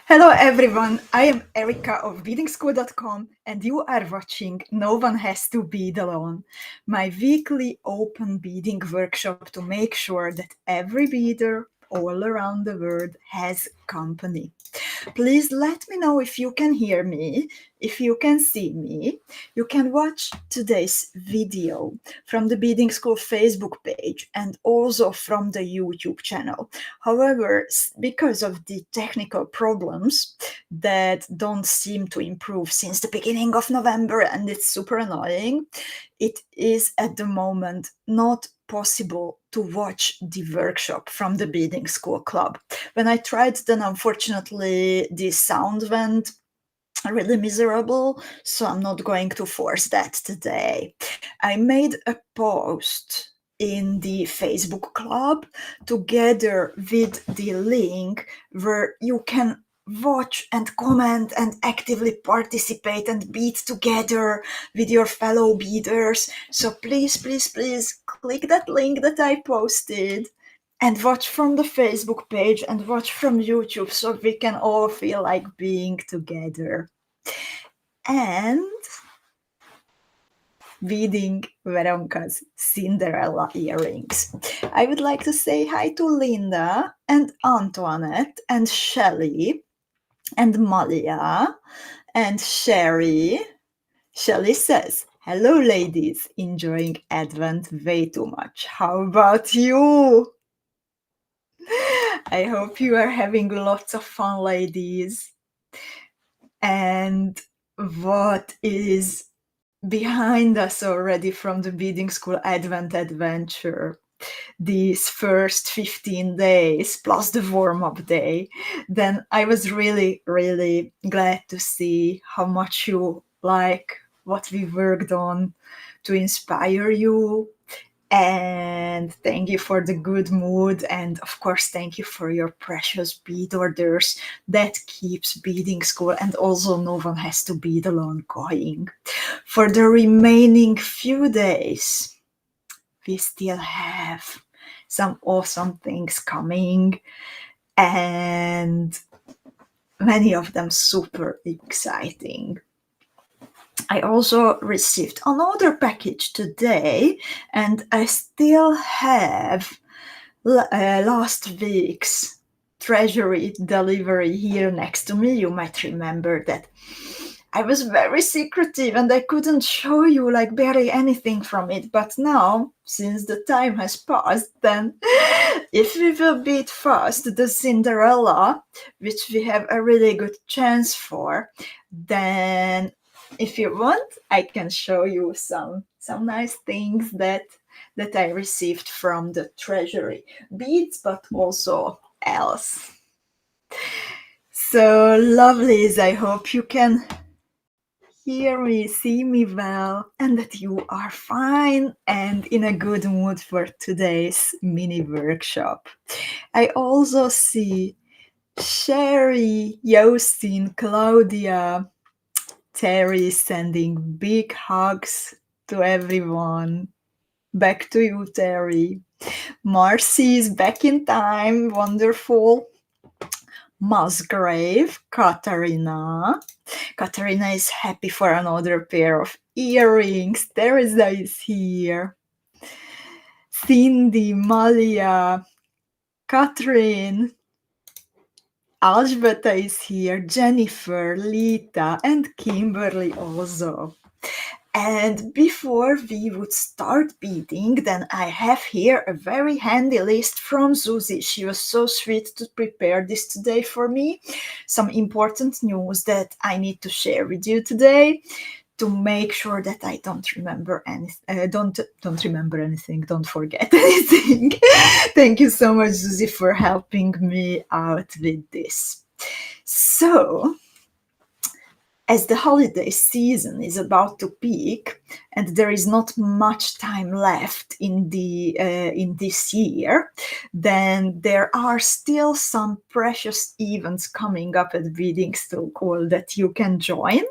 Hello everyone, I am Erika of beadingschool.com and you are watching No One Has to Bead Alone, my weekly open beading workshop to make sure that every beader all around the world has company. Please let me know if you can hear me, if you can see me. You can watch today's video from the Beading School Facebook page and also from the YouTube channel. However, because of the technical problems that don't seem to improve since the beginning of November and it's super annoying, it is at the moment not possible to watch the workshop from the Beading School Club. When I tried, then unfortunately the sound went really miserable, so I'm not going to force that today. I made a post in the Facebook club together with the link where you can watch and comment and actively participate and bead together with your fellow beaders. So please, please, please click that link that I posted and watch from the Facebook page and watch from YouTube so we can all feel like being together. And beading Veronka's Cinderella earrings. I would like to say hi to Linda and Antoinette and Shelley and Malia and Sherry. Shelley says, "Hello ladies, enjoying Advent way too much. How about you?" I hope you are having lots of fun, ladies. And what is behind us already from the Beading School Advent adventure, these first 15 days plus the warm-up day, then I was really, really glad to see how much you like what we worked on to inspire you. And thank you for the good mood, and of course thank you for your precious bead orders. That keeps Beading School and also No One Has to Bead Alone going. For the remaining few days, we still have some awesome things coming, and many of them super exciting. I also received another package today, and I still have last week's Treasury delivery here next to me. You might remember that I was very secretive and I couldn't show you like barely anything from it. But now, since the time has passed, then if we will beat fast the Cinderella, which we have a really good chance for, then if you want, I can show you some nice things that I received from the Treasury beads, but also else. So lovelies, I hope you can hear me, see me well, and that you are fine and in a good mood for today's mini workshop. I also see Sherry, Yosin, Claudia, Terry sending big hugs to everyone. Back to you, Terry. Marcy is back in time. Wonderful. Musgrave, Katarina. Katarina is happy for another pair of earrings. Teresa is here. Cindy, Malia, Catherine, Alžbeta is here, Jennifer, Lita, and Kimberly also. And before we would start beading, then I have here a very handy list from Zuzi. She was so sweet to prepare this today for me. Some important news that I need to share with you today to make sure that I don't remember anything. Don't remember anything. Don't forget anything. Thank you so much, Zuzi, for helping me out with this. So, as the holiday season is about to peak and there is not much time left in this year, then there are still some precious events coming up at Beading School that you can join.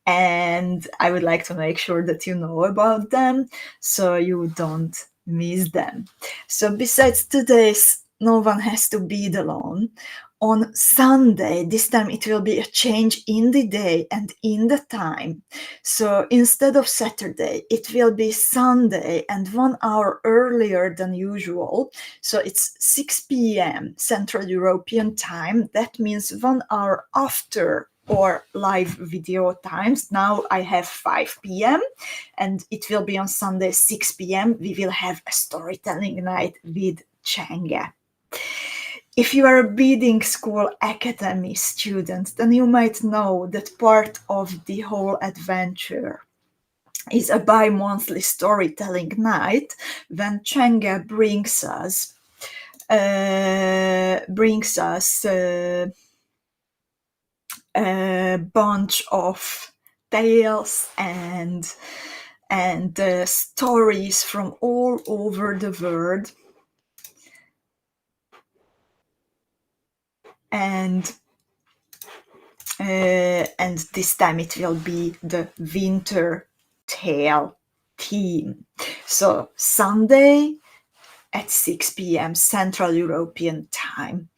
And I would like to make sure that you know about them so you don't miss them. So besides today's No One Has to Bead Alone, on Sunday, this time it will be a change in the day and in the time. So instead of Saturday, it will be Sunday and 1 hour earlier than usual. So it's 6 p.m. Central European time. That means 1 hour after or live video times. Now I have 5 p.m. and it will be on Sunday 6 p.m. We will have a storytelling night with Chenge. If you are a beading school academy student, then you might know that part of the whole adventure is a bi-monthly storytelling night when Chenge brings us a bunch of tales and stories from all over the world, and this time it will be the winter tale theme. So Sunday at 6 p.m. Central European time.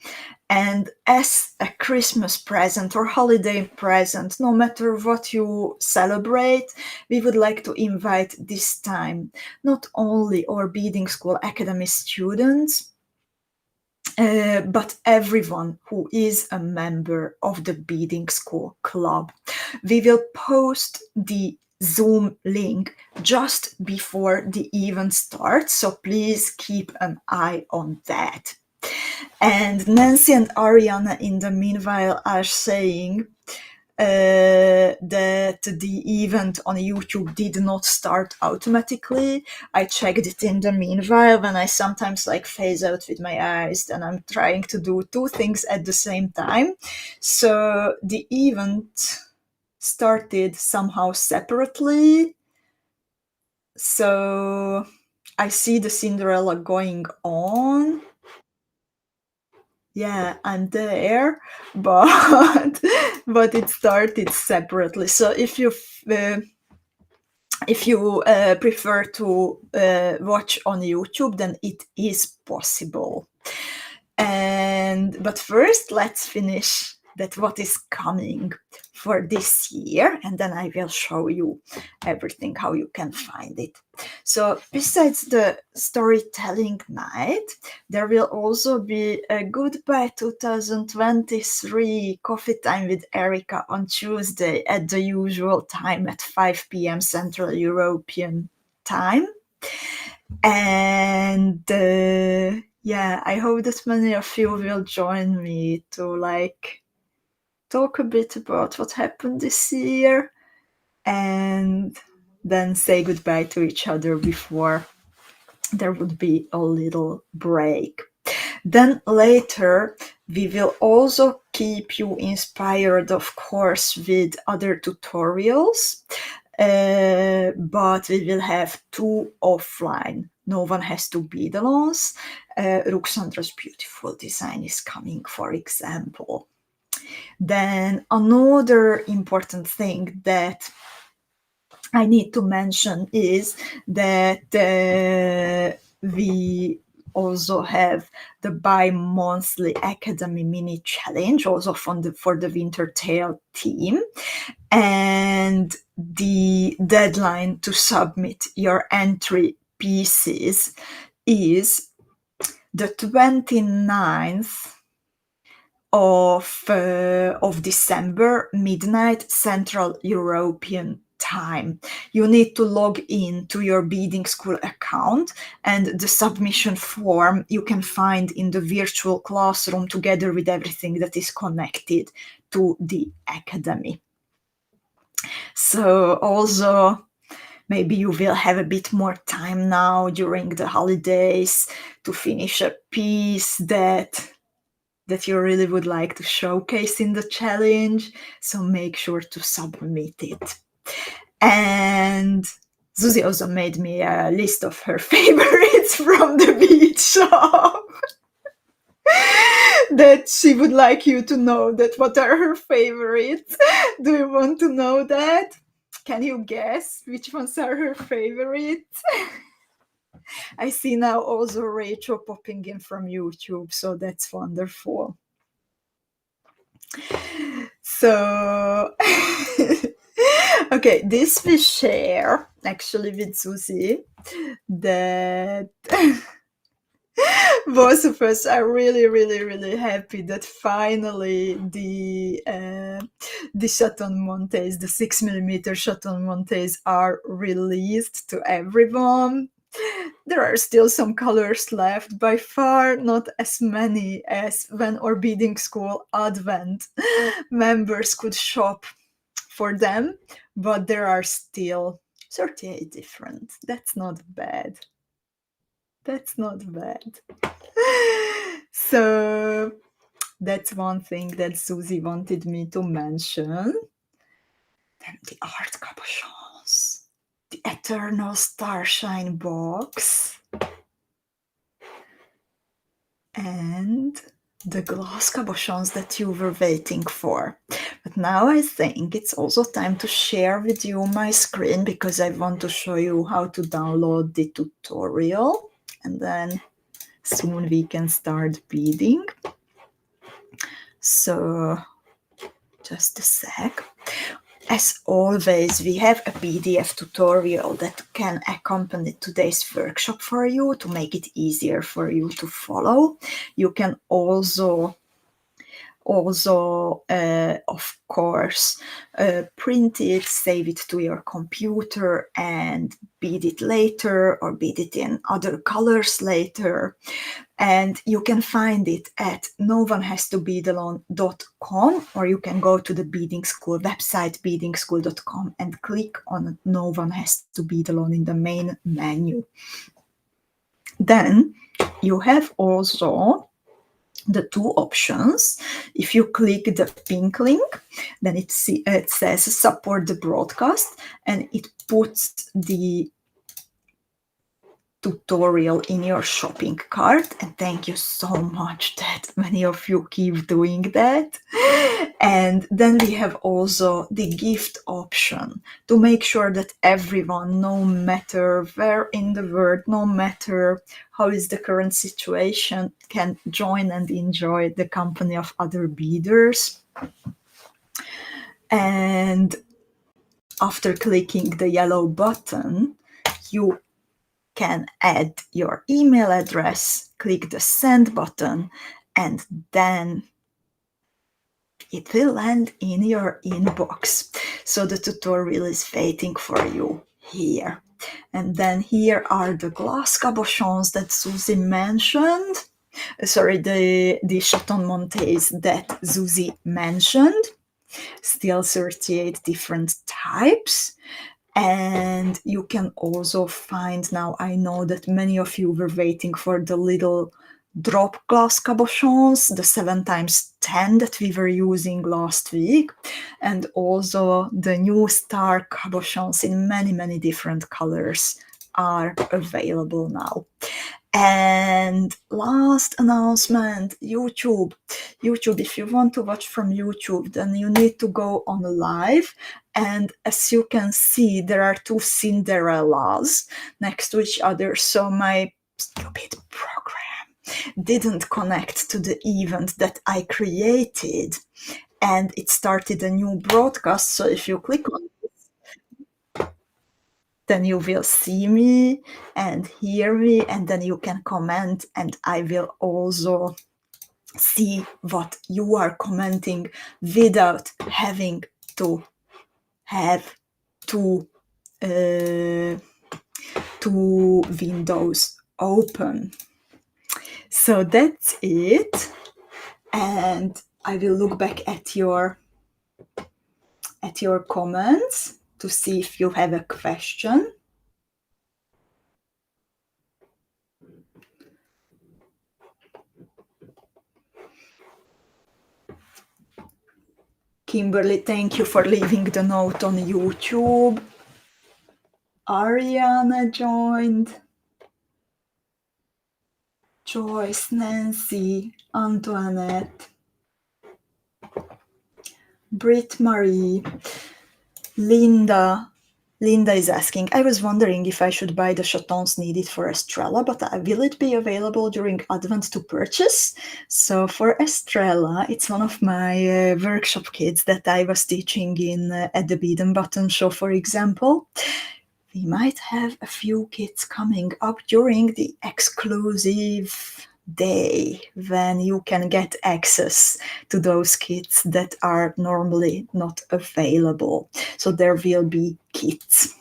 And as a Christmas present or holiday present, no matter what you celebrate, we would like to invite this time not only our beading school academy students, but everyone who is a member of the beading school club. We will post the Zoom link just before the event starts, so please keep an eye on that. And Nancy and Ariana, in the meanwhile, are saying that the event on YouTube did not start automatically. I checked it in the meanwhile when I sometimes phase out with my eyes, and I'm trying to do two things at the same time. So the event started somehow separately. So I see the Cinderella going on. Yeah, I'm there, but it started separately. So if you prefer to watch on YouTube, then it is possible. But first, let's finish that what is coming for this year, and then I will show you everything, how you can find it. So besides the storytelling night, there will also be a Goodbye 2023 coffee time with Erika on Tuesday at the usual time at 5 p.m. Central European time. And yeah, I hope that many of you will join me to talk a bit about what happened this year and then say goodbye to each other before there would be a little break. Then later, we will also keep you inspired, of course, with other tutorials, but we will have 2 offline. No one has to be the ones. Ruxandra's beautiful design is coming, for example. Then another important thing that I need to mention is that we also have the bi-monthly Academy Mini Challenge, also for the Winter Tale team. And the deadline to submit your entry pieces is the 29th of December, midnight Central European time. You need to log in to your beading school account, and the submission form you can find in the virtual classroom together with everything that is connected to the academy. So also, maybe you will have a bit more time now during the holidays to finish a piece that you really would like to showcase in the challenge, so make sure to submit it. And Susie also made me a list of her favorites from the bead shop that she would like you to know that what are her favorites. Do you want to know that? Can you guess which ones are her favorites? I see now also Rachel popping in from YouTube, so that's wonderful. So, okay, this we share actually with Susie, that both of us are really, really, really happy that finally the Chaton Montees, the 6mm Chaton Montees, are released to everyone. There are still some colors left, by far not as many as when our beading school Advent members could shop for them, but there are still 38 different. That's not bad. That's not bad. So that's one thing that Susie wanted me to mention. Then the art cabochons, the Eternal Starshine box, and the glass cabochons that you were waiting for. But now I think it's also time to share with you my screen, because I want to show you how to download the tutorial, and then soon we can start beading. So just a sec. As always, we have a PDF tutorial that can accompany today's workshop for you to make it easier for you to follow. You can also of course, print it, save it to your computer, and bead it later, or bead it in other colors later. And you can find it at noonehastobeadalone.com, or you can go to the beading school website, beadingschool.com, and click on No One Has to Bead Alone in the main menu. Then you have also the two options. If you click the pink link, then it says support the broadcast, and it puts the tutorial in your shopping cart. And thank you so much that many of you keep doing that. And then we have also the gift option to make sure that everyone, no matter where in the world, no matter how is the current situation, can join and enjoy the company of other beaders. And after clicking the yellow button, you can add your email address, click the send button, and then it will land in your inbox. So the tutorial is waiting for you here. And then here are the glass cabochons that Susie mentioned. Sorry, the Chaton Montees that Susie mentioned. Still 38 different types. And you can also find, now I know that many of you were waiting for the little drop glass cabochons, the 7x10 that we were using last week, and also the new star cabochons in many, many different colors are available now. And last announcement, YouTube. If you want to watch from YouTube, then you need to go on live. And as you can see, there are two Cinderellas next to each other. So my stupid program didn't connect to the event that I created. And it started a new broadcast. So if you click on it, then you will see me and hear me, and then you can comment, and I will also see what you are commenting without having to have two windows open. So that's it, and I will look back at your comments to see if you have a question. Kimberly, thank you for leaving the note on YouTube. Ariana joined. Joyce, Nancy, Antoinette, Britt Marie, Linda, Linda is asking, I was wondering if I should buy the chatons needed for Estrella, but will it be available during Advent to purchase? So for Estrella, it's one of my workshop kids that I was teaching in at the Bead and Button show, for example. We might have a few kits coming up during the exclusive day when you can get access to those kits that are normally not available. So there will be kits.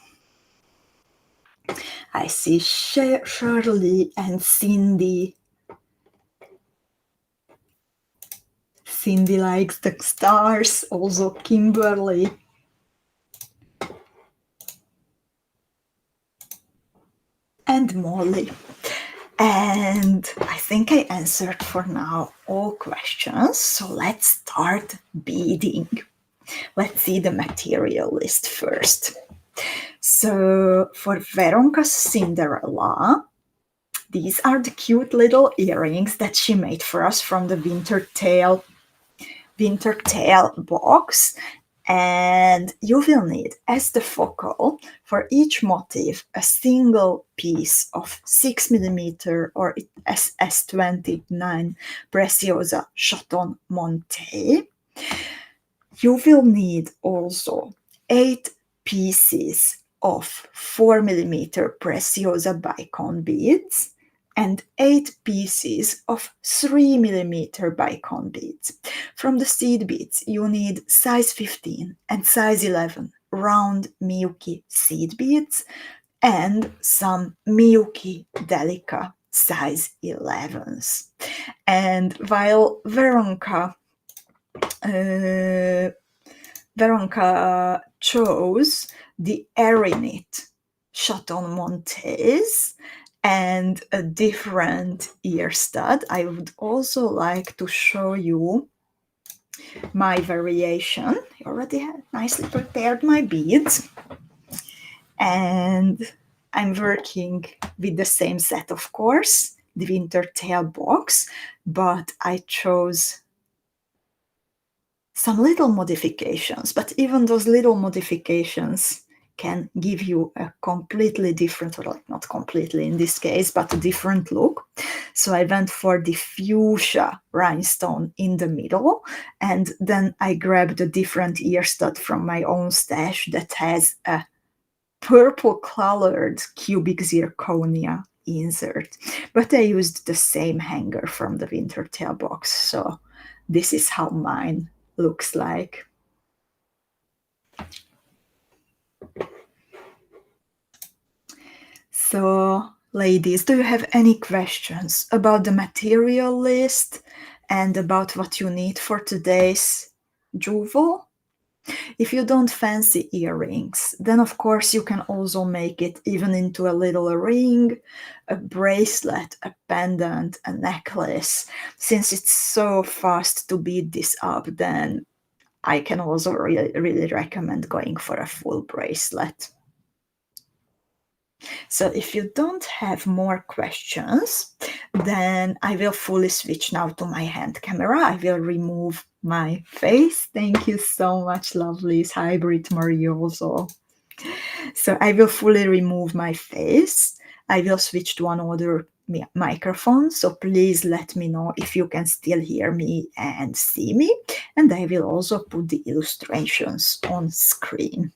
I see Shirley and Cindy. Cindy likes the stars, also Kimberly. And Molly. And I think I answered for now all questions. So let's start beading. Let's see the material list first. So for Veronka's Cinderella, these are the cute little earrings that she made for us from the winter tail box. And you will need, as the focal, for each motif, a single piece of 6mm or SS29 Preciosa Chaton Montee. You will need also 8 pieces of 4mm Preciosa bicone beads and 8 pieces of 3mm bicone beads. From the seed beads, you need size 15 and size 11 round Miyuki seed beads and some Miyuki Delica size 11s. And while Veronka chose the Erinit Chaton Montees and a different ear stud, I would also like to show you my variation. I already have nicely prepared my beads, and I'm working with the same set, of course, the winter tail box, but I chose some little modifications, but even those little modifications can give you a completely different, or like not completely in this case, but a different look. So I went for the fuchsia rhinestone in the middle, and then I grabbed a different ear stud from my own stash that has a purple colored cubic zirconia insert. But I used the same hanger from the winter tail box, so this is how mine looks like. So, ladies, do you have any questions about the material list and about what you need for today's jewel? If you don't fancy earrings, then of course you can also make it even into a little ring, a bracelet, a pendant, a necklace. Since it's so fast to beat this up, then I can also really recommend going for a full bracelet. So if you don't have more questions, then I will fully switch now to my hand camera. I will remove my face. Thank you so much, lovelies. Hybrid Marie also. So I will fully remove my face. I will switch to another microphone, so please let me know if you can still hear me and see me, and I will also put the illustrations on screen.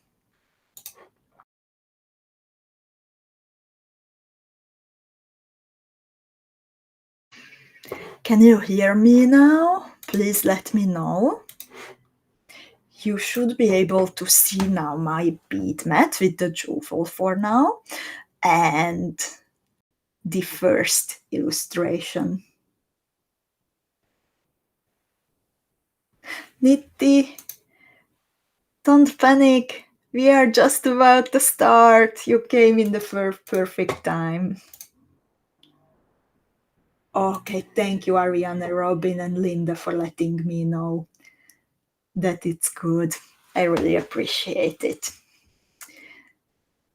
Can you hear me now? Please let me know. You should be able to see now my bead mat with the jewel for now and the first illustration. Nitty, don't panic. We are just about to start. You came in the perfect time. Okay, thank you, Ariana, Robin, and Linda for letting me know that it's good. I really appreciate it.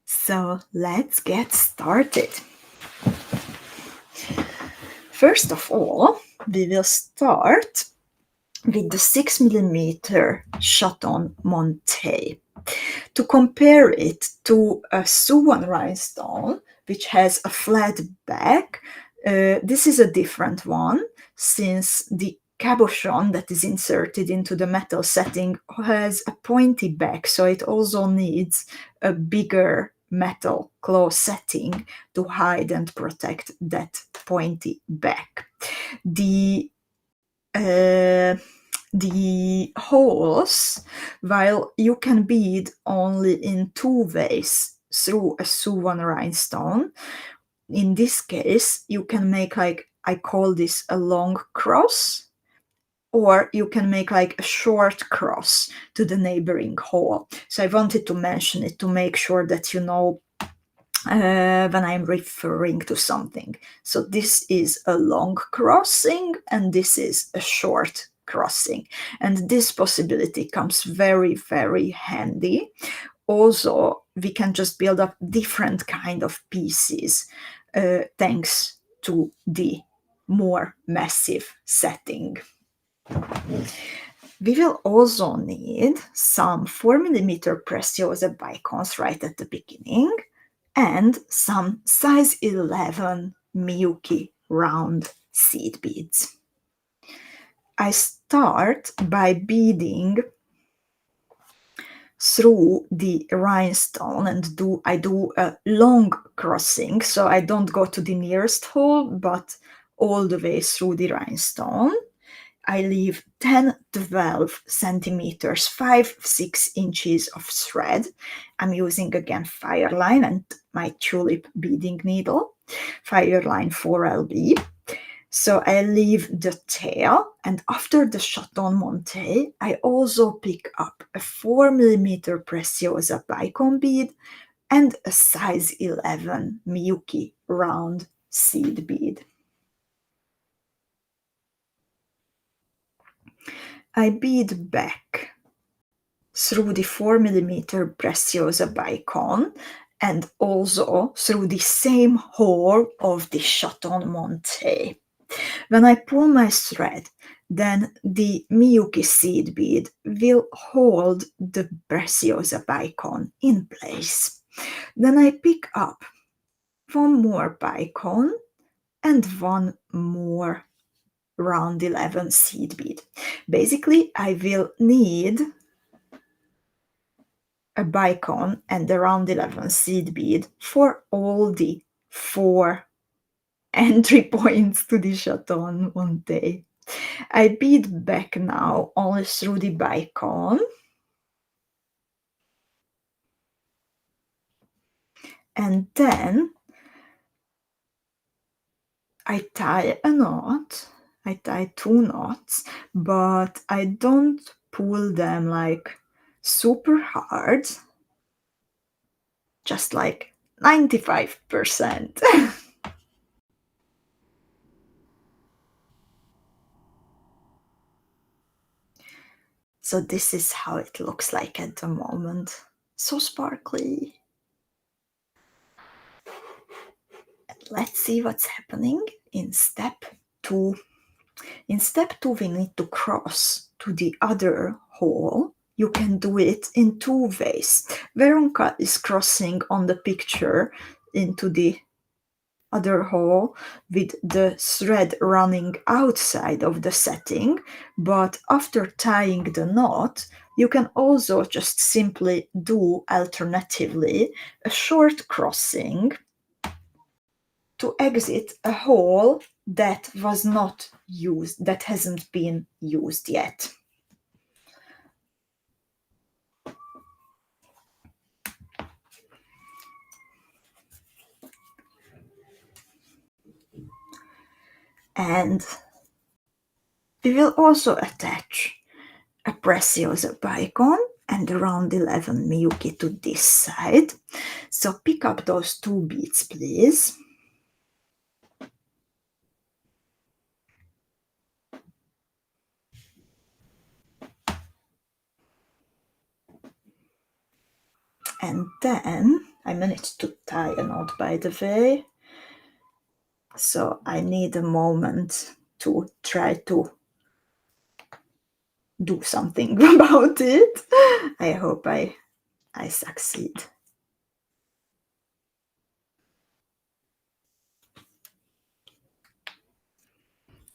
So let's get started. First of all, we will start with the 6mm Chaton Montee. To compare it to a swan rhinestone, which has a flat back, this is a different one, since the cabochon that is inserted into the metal setting has a pointy back, so it also needs a bigger metal claw setting to hide and protect that pointy back. The holes, while you can bead only in two ways through a swan rhinestone, in this case you can make, like, I call this a long cross, or you can make like a short cross to the neighboring hole. So I wanted to mention it to make sure that you know when I'm referring to something. So this is a long crossing and this is a short crossing, and this possibility comes very, very handy. Also, we can just build up different kind of pieces thanks to the more massive setting. We will also need some 4mm Preciosa bicones right at the beginning, and some size 11 Miyuki round seed beads. I start by beading through the rhinestone and I do a long crossing, so I don't go to the nearest hole but all the way through the rhinestone. I leave 10-12 centimeters, 5-6 inches of thread. I'm using again Fireline and my tulip beading needle, Fireline 4LB. So I leave the tail, and after the Chaton Montee, I also pick up a 4mm Preciosa bicone bead and a size 11 Miyuki round seed bead. I bead back through the 4mm Preciosa bicone and also through the same hole of the Chaton Montee. When I pull my thread, then the Miyuki seed bead will hold the Preciosa bicone in place. Then I pick up one more bicone and one more round 11 seed bead. Basically, I will need a bicone and a round 11 seed bead for all the 4 entry points to the Chaton Montee. I bead back now only through the bicone, and then I tie a knot. I tie 2 knots, but I don't pull them like super hard, just like 95%. So this is how it looks like at the moment. So sparkly. Let's see what's happening in step 2. In step 2, we need to cross to the other hole. You can do it in 2 ways. Veronica is crossing on the picture into the other hole with the thread running outside of the setting, but after tying the knot, you can also just simply do alternatively a short crossing to exit a hole that was not used, that hasn't been used yet. And we will also attach a Preciosa bicone and around 11 Miyuki to this side. So pick up those 2 beads, please. And then I managed to tie a knot, by the way. So I need a moment to try to do something about it. I hope I I succeed.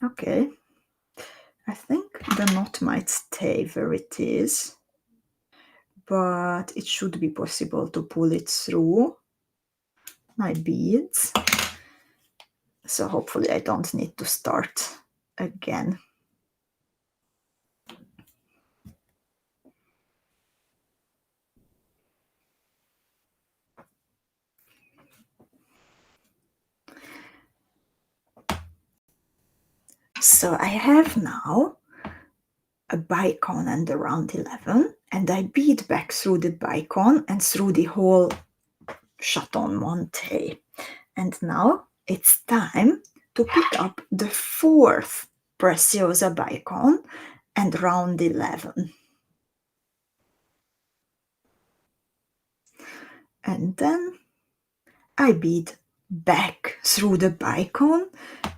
Okay, I think the knot might stay where it is, but it should be possible to pull it through my beads. So hopefully I don't need to start again. So I have now a bicone and a round 11, and I bead back through the bicone and through the whole Chaton Montee. And now it's time to pick up the fourth Preciosa bicone and round 11. And then I bead back through the bicone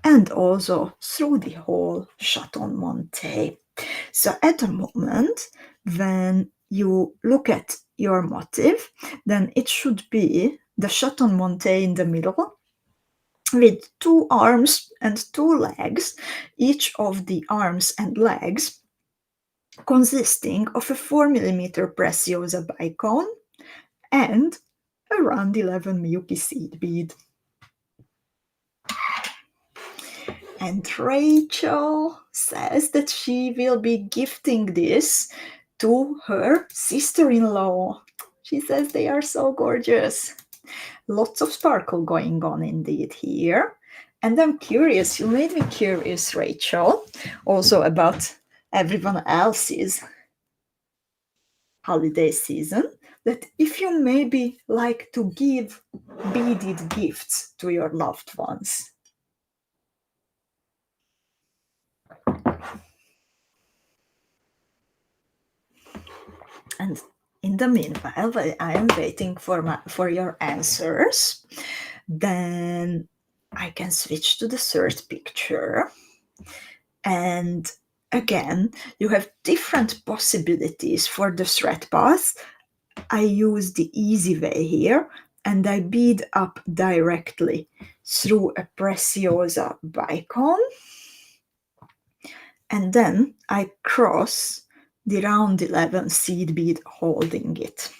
and also through the whole Chaton Montee. So at the moment, when you look at your motif, then it should be the Chaton Montee in the middle with 2 arms and 2 legs, each of the arms and legs consisting of a 4mm Preciosa bicone and a round 11 Miyuki seed bead. And Rachel says that she will be gifting this to her sister-in-law. She says they are so gorgeous. Lots of sparkle going on indeed here. And I'm curious, you made me curious, Rachel, also about everyone else's holiday season, that if you maybe like to give beaded gifts to your loved ones. And in the meanwhile, while I am waiting for your answers, then I can switch to the third picture. And again, you have different possibilities for the thread path. I use the easy way here, and I bead up directly through a Preciosa bicone, and then I cross the round 11 seed bead holding it.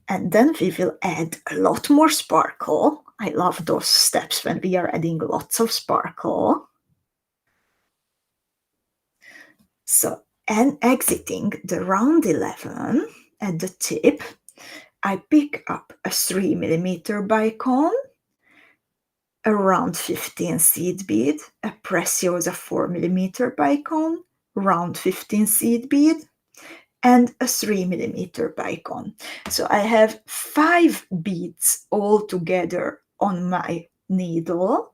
And then we will add a lot more sparkle. I love those steps when we are adding lots of sparkle. So, and exiting the round 11 at the tip, I pick up a 3mm bicone, a round 15 seed bead, a Preciosa 4mm bicone, round 15 seed bead, and a 3mm bicone. So I have 5 beads all together on my needle.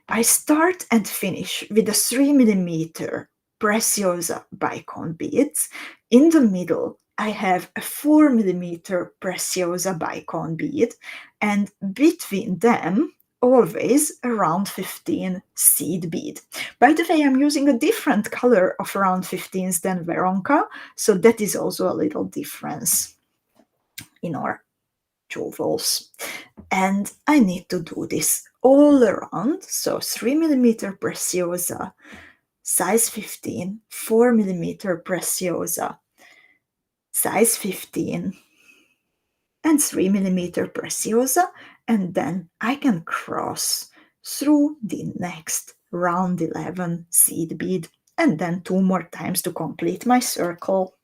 I start and finish with a 3mm Preciosa bicone beads. In the middle, I have a 4mm Preciosa bicone bead, and between them, always around 15 seed bead. By the way, I'm using a different color of round 15s than Veronka, so that is also a little difference in our jewels. And I need to do this all around, so 3mm Preciosa, size 15, 4mm Preciosa, size 15, and 3mm Preciosa, and then I can cross through the next round 11 seed bead, and then 2 more times to complete my circle.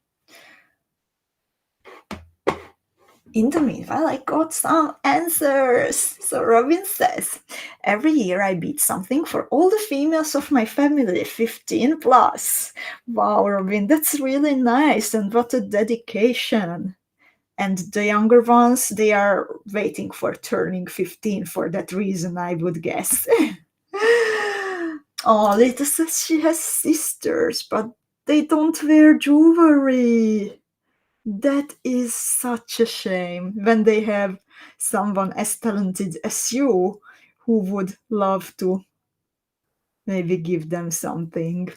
In the meanwhile, I got some answers. So Robin says, every year I bead something for all the females of my family, 15 plus. Wow, Robin, that's really nice, and what a dedication. And the younger ones, they are waiting for turning 15 for that reason, I would guess. Oh, Lita says she has sisters, but they don't wear jewelry. That is such a shame when they have someone as talented as you who would love to maybe give them something.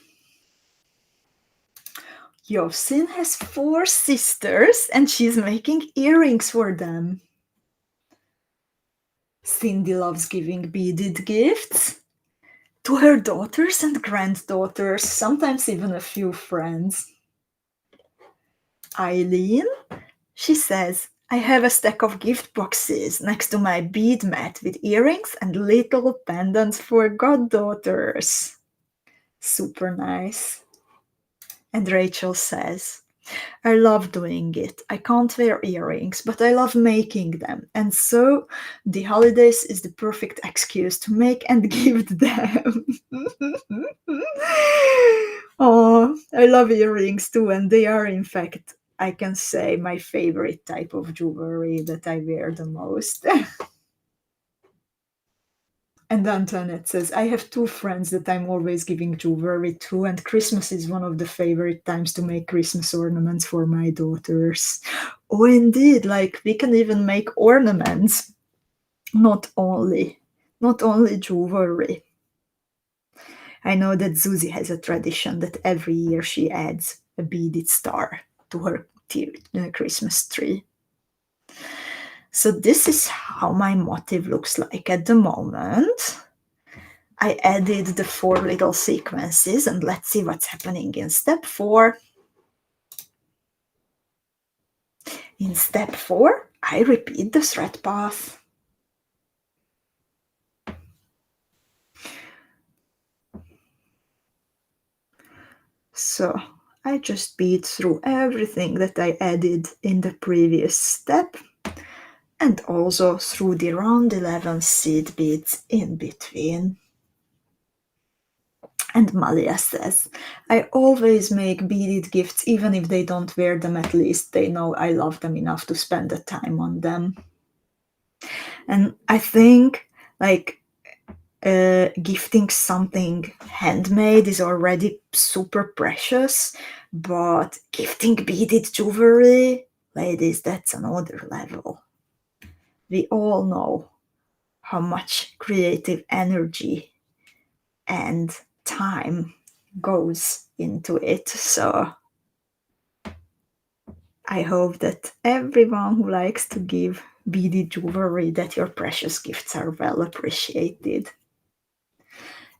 Yosin has 4 sisters and she's making earrings for them. Cindy loves giving beaded gifts to her daughters and granddaughters, sometimes even a few friends. Eileen, she says, I have a stack of gift boxes next to my bead mat with earrings and little pendants for goddaughters. Super nice. And Rachel says, I love doing it. I can't wear earrings, but I love making them. And so the holidays is the perfect excuse to make and give them. Oh, I love earrings too. And they are, in fact, I can say, my favorite type of jewelry that I wear the most. And Antoinette says, I have 2 friends that I'm always giving jewelry to, and Christmas is one of the favorite times to make Christmas ornaments for my daughters. Oh, indeed, like we can even make ornaments, not only jewelry. I know that Susie has a tradition that every year she adds a beaded star to her Christmas tree. So this is how my motif looks like at the moment. I added the 4 little sequences, and let's see what's happening in step 4. In step 4, I repeat the thread path. So I just bead through everything that I added in the previous step, and also through the round 11 seed beads in between. And Malia says, I always make beaded gifts, even if they don't wear them, at least they know I love them enough to spend the time on them. And I think, like, gifting something handmade is already super precious, but gifting beaded jewelry, ladies, that's another level. We all know how much creative energy and time goes into it. So I hope that everyone who likes to give beaded jewelry, that your precious gifts are well appreciated.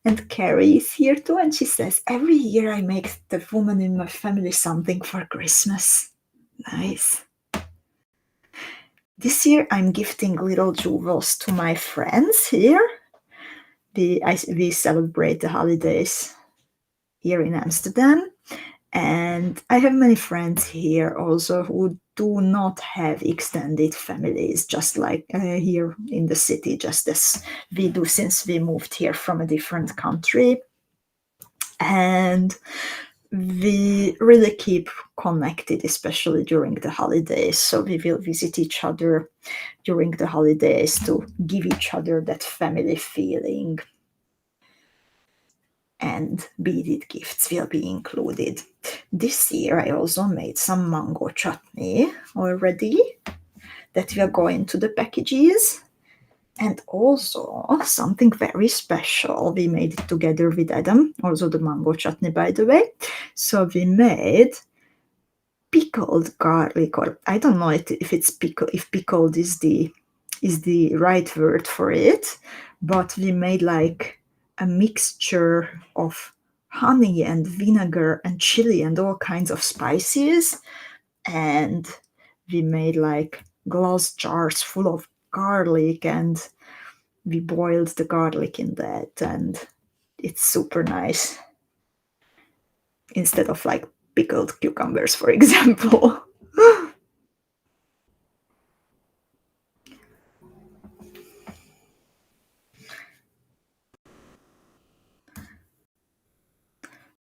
And Carrie is here too, and she says, every year I make the woman in my family something for Christmas. Nice. This year I'm gifting little jewels to my friends here. We celebrate the holidays here in Amsterdam. And I have many friends here also who do not have extended families, just like here in the city, just as we do since we moved here from a different country. And we really keep connected, especially during the holidays. So we will visit each other during the holidays to give each other that family feeling. And beaded gifts will be included. This year I also made some mango chutney already that will go into the packages. And also something very special, we made it together with Adam, also the mango chutney, by the way. So we made pickled garlic, or I don't know if it's if pickled is the right word for it, but we made like a mixture of honey and vinegar and chili and all kinds of spices, and we made like glass jars full of garlic, and we boiled the garlic in that, and it's super nice instead of like pickled cucumbers, for example.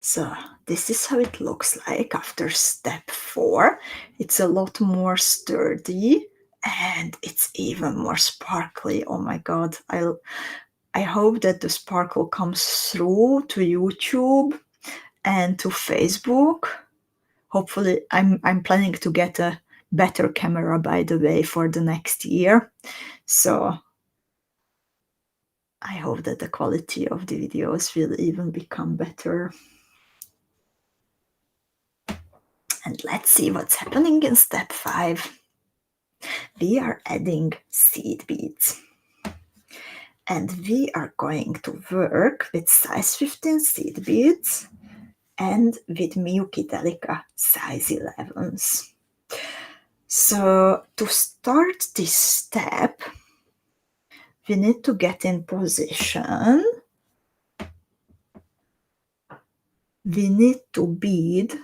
So this is how it looks like after step 4. It's a lot more sturdy and it's even more sparkly. Oh my god, I hope that the sparkle comes through to YouTube and to Facebook. Hopefully, I'm planning to get a better camera, by the way, for the next year. So I hope that the quality of the videos will even become better. And let's see what's happening in step 5. We are adding seed beads. And we are going to work with size 15 seed beads and with Miyuki Delica size 11s. So to start this step, we need to get in position. We need to bead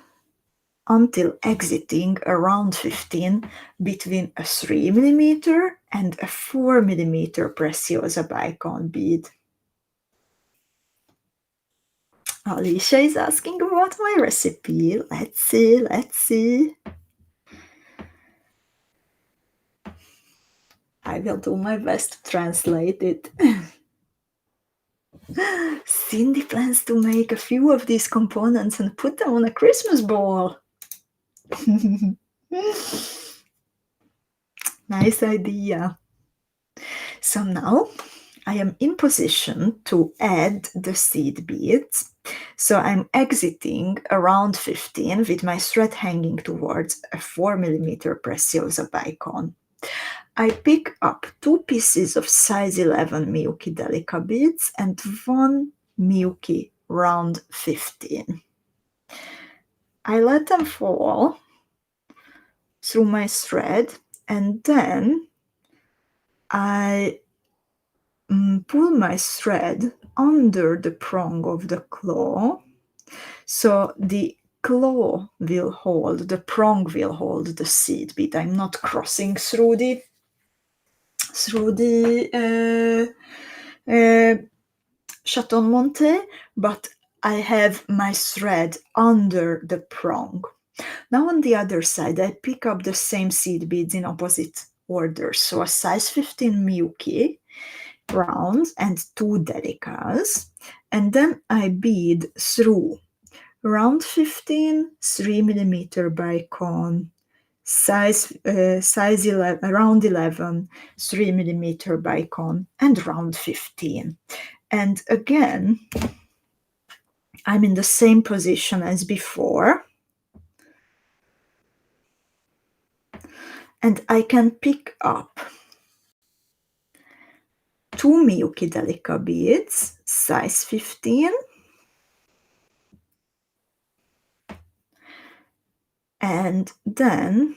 until exiting around 15 between a 3 mm and a 4 mm Preciosa bicone bead. Alicia is asking about my recipe. Let's see. I will do my best to translate it. Cindy plans to make a few of these components and put them on a Christmas ball. Nice idea. So now I am in position to add the seed beads. So I'm exiting around 15 with my thread hanging towards a 4 mm Preciosa bicone. I pick up 2 pieces of size 11 Miyuki Delica beads and 1 Miyuki round 15. I let them fall through my thread and then I pull my thread under the prong of the claw, so the claw will hold, the prong will hold the seed bead. I'm not crossing through the Chaton Montee, but I have my thread under the prong. Now on the other side, I pick up the same seed beads in opposite order. So a size 15 Miyuki rounds and 2 Delicas, and then I bead through round 15, 3 mm bicone, size 11, round 11, 3 mm bicone, and round 15. And again, I'm in the same position as before, and I can pick up 2 Miyuki Delica beads, size 15, and then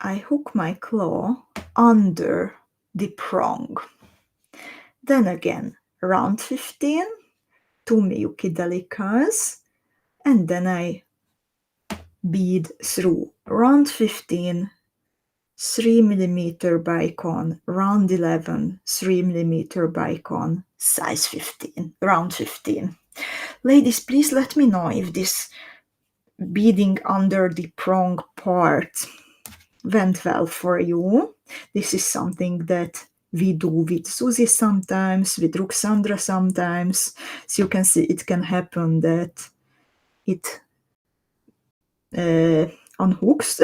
I hook my claw under the prong. Then again, round 15, 2 Miyuki Delicas, and then I bead through round 15, 3 mm bicone, round 11, 3 mm bicone, size 15, round 15. Ladies, please let me know if this beading under the prong part went well for you. This is something that we do with Susie sometimes, with Ruxandra sometimes. So you can see it can happen that it unhooks.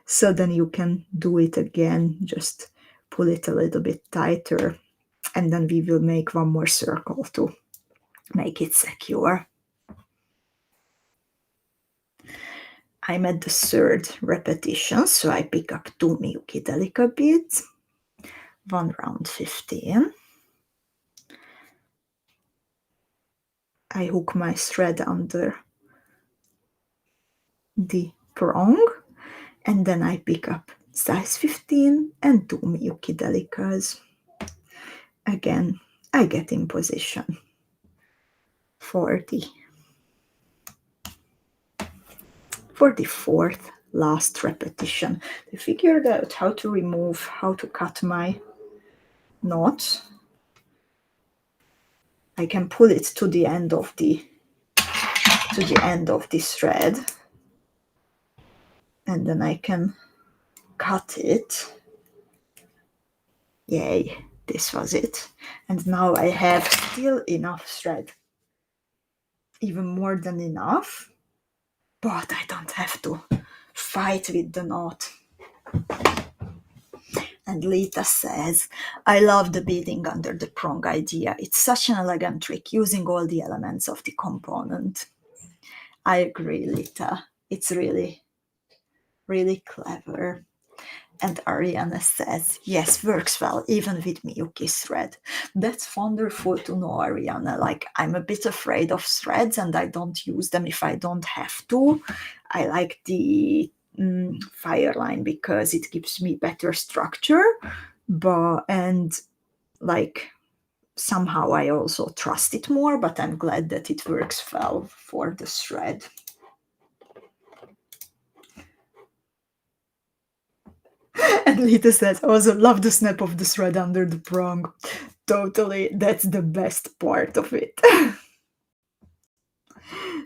So then you can do it again, just pull it a little bit tighter, and then we will make one more circle to make it secure. I'm at the 3rd repetition, so I pick up 2 Miyuki Delica beads, 1 round 15. I hook my thread under the prong, and then I pick up size 15 and 2 Miyuki Delicas. Again, I get in position for the 4th last repetition. I figured out how to cut my knot. I can pull it to the end of the thread, and then I can cut it. Yay, this was it. And now I have still enough thread, even more than enough, but I don't have to fight with the knot. And Lita says, I love the beading under the prong idea. It's such an elegant trick using all the elements of the component. I agree, Lita. It's really, really clever. And Ariana says, yes, works well, even with Miyuki's thread. That's wonderful to know, Ariana. Like, I'm a bit afraid of threads and I don't use them if I don't have to. I like the fire line because it gives me better structure. And like, somehow I also trust it more, but I'm glad that it works well for the thread. And Lita says, I also love the snap of the thread under the prong. Totally, that's the best part of it.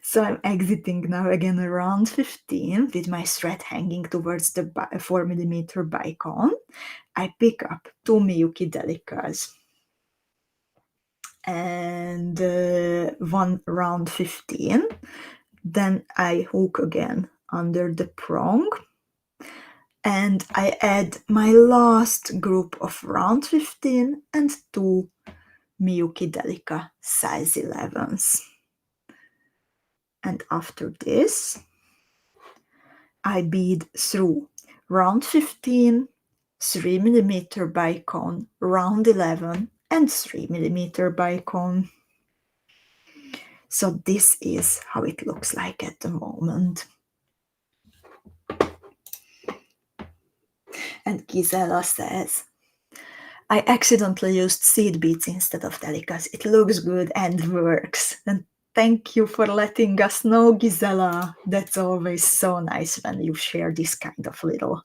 So I'm exiting now again around 15 with my thread hanging towards the 4mm bicone. I pick up 2 Miyuki Delicas and one round 15. Then I hook again under the prong. And I add my last group of round 15 and 2 Miyuki Delica size 11s. And after this, I bead through round 15, 3mm bicone, round 11, and 3mm bicone. So this is how it looks like at the moment. And Gisela says, I accidentally used seed beads instead of delicas. It looks good and works. And thank you for letting us know, Gisela. That's always so nice when you share this kind of little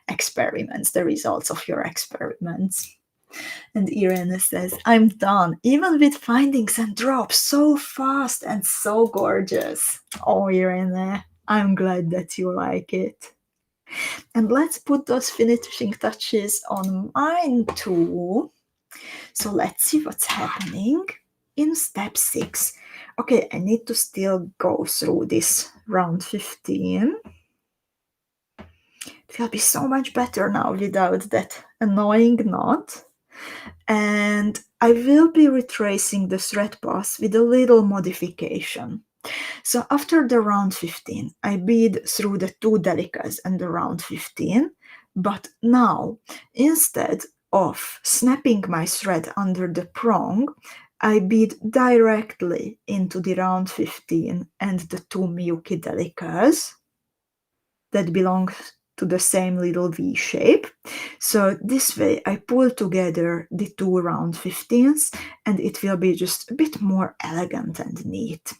experiments, the results of your experiments. And Irene says, I'm done, even with findings and drops, so fast and so gorgeous. Oh, Irene, I'm glad that you like it. And let's put those finishing touches on mine too. So let's see what's happening in step 6. Okay, I need to still go through this round 15. It will be so much better now without that annoying knot. And I will be retracing the thread path with a little modification. So after the round 15, I bead through the 2 delicas and the round 15, but now, instead of snapping my thread under the prong, I bead directly into the round 15 and the 2 Miyuki Delicas that belong to the same little V shape. So this way I pull together the 2 round 15s and it will be just a bit more elegant and neat.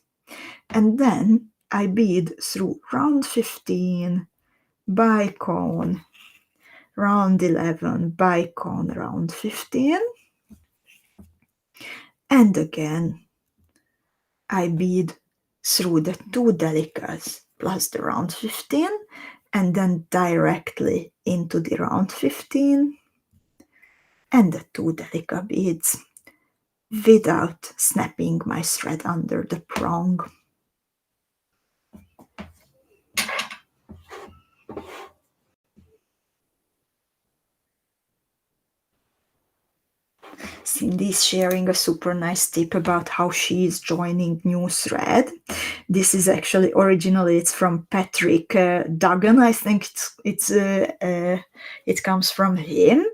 And then I bead through round 15, bicone, round 11, bicone, round 15. And again, I bead through the 2 delicas plus the round 15, and then directly into the round 15 and the 2 delica beads without snapping my thread under the prong. Cindy's sharing a super nice tip about how she is joining new thread. This is actually originally it's from Patrick Duggan. I think it comes from him,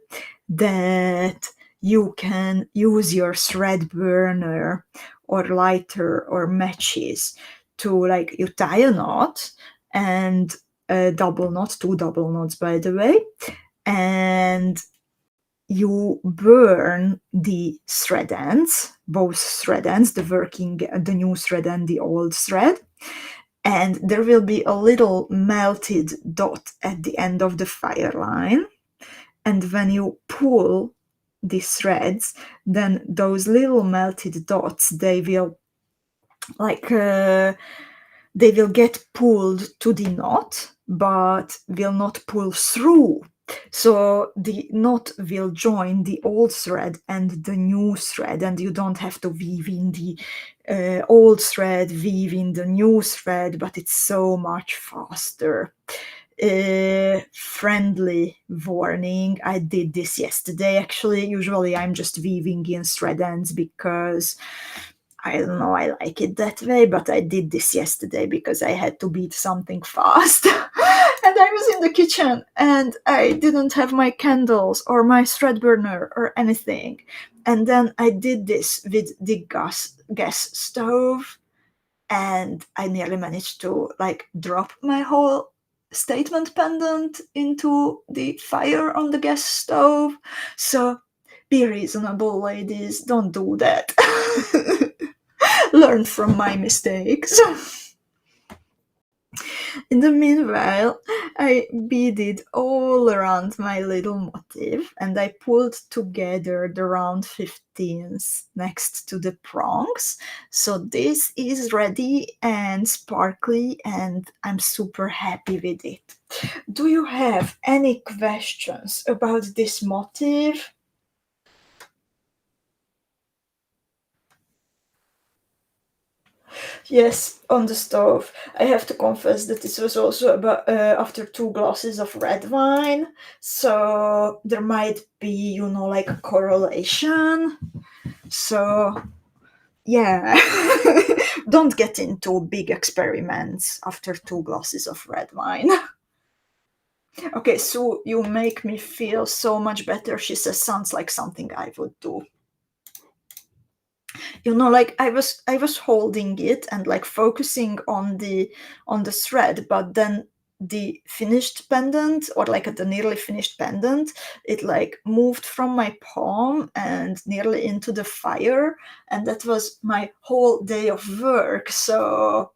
that you can use your thread burner or lighter or matches to, like, you tie a knot and a double knot, 2 double knots by the way, and you burn the thread ends, both thread ends, the new thread and the old thread, and there will be a little melted dot at the end of the fire line. And when you pull the threads, then those little melted dots, they will get pulled to the knot, but will not pull through. So the knot will join the old thread and the new thread, and you don't have to weave in the old thread, weave in the new thread, but it's so much faster. Friendly warning, I did this yesterday actually. Usually I'm just weaving in thread ends because I don't know, I like it that way, but I did this yesterday because I had to beat something fast. And I was in the kitchen and I didn't have my candles or my thread burner or anything. And then I did this with the gas stove, and I nearly managed to like drop my whole statement pendant into the fire on the gas stove. So be reasonable, ladies, don't do that. Learn from my mistakes. In the meanwhile, I beaded all around my little motif, and I pulled together the round 15s next to the prongs. So this is ready and sparkly, and I'm super happy with it. Do you have any questions about this motif? Yes, on the stove. I have to confess that this was also about after 2 glasses of red wine, so there might be, like a correlation. So, yeah, don't get into big experiments after 2 glasses of red wine. Okay, so you make me feel so much better. She says, sounds like something I would do. Like I was holding it and like focusing on the thread, but then the finished pendant, or like the nearly finished pendant, it like moved from my palm and nearly into the fire, and that was my whole day of work. So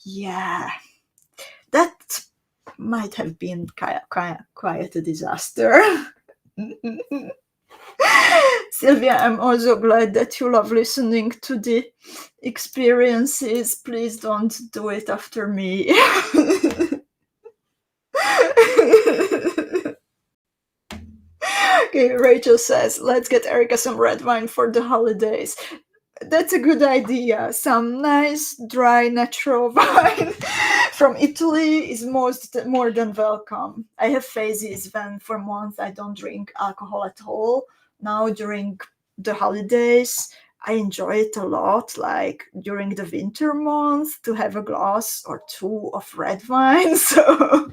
yeah, that might have been quite a disaster. Sylvia, I'm also glad that you love listening to the experiences. Please don't do it after me. Okay, Rachel says, let's get Erika some red wine for the holidays. That's a good idea. Some nice, dry, natural wine from Italy is more than welcome. I have phases when for months I don't drink alcohol at all. Now during the holidays, I enjoy it a lot, like during the winter months, to have a glass or two of red wine. So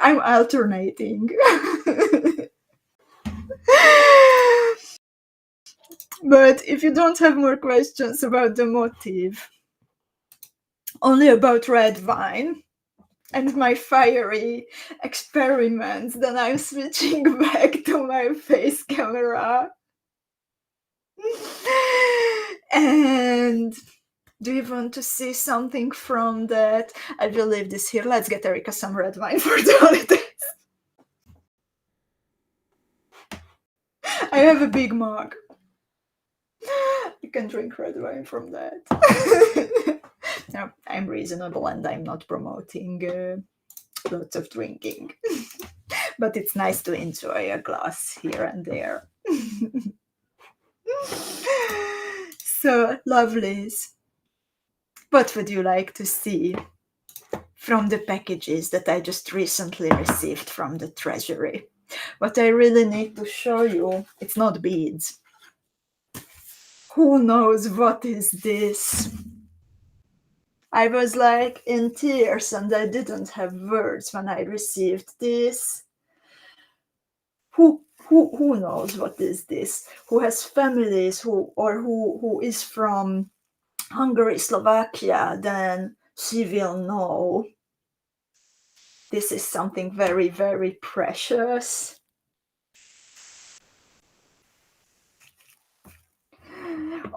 I'm alternating. But if you don't have more questions about the motif, only about red wine and my fiery experiments, then I'm switching back to my face camera. And do you want to see something from that? I will leave this here. Let's get Erika some red wine for the holidays. I have a big mug. You can drink red wine from that. No, I'm reasonable and I'm not promoting lots of drinking. But it's nice to enjoy a glass here and there. So, lovelies, what would you like to see from the packages that I just recently received from the Treasury? What I really need to show you, it's not beads. Who knows what is this? I was like in tears and I didn't have words when I received this. Who knows what is this? Who has families who is from Hungary, Slovakia, then she will know. This is something very, very precious.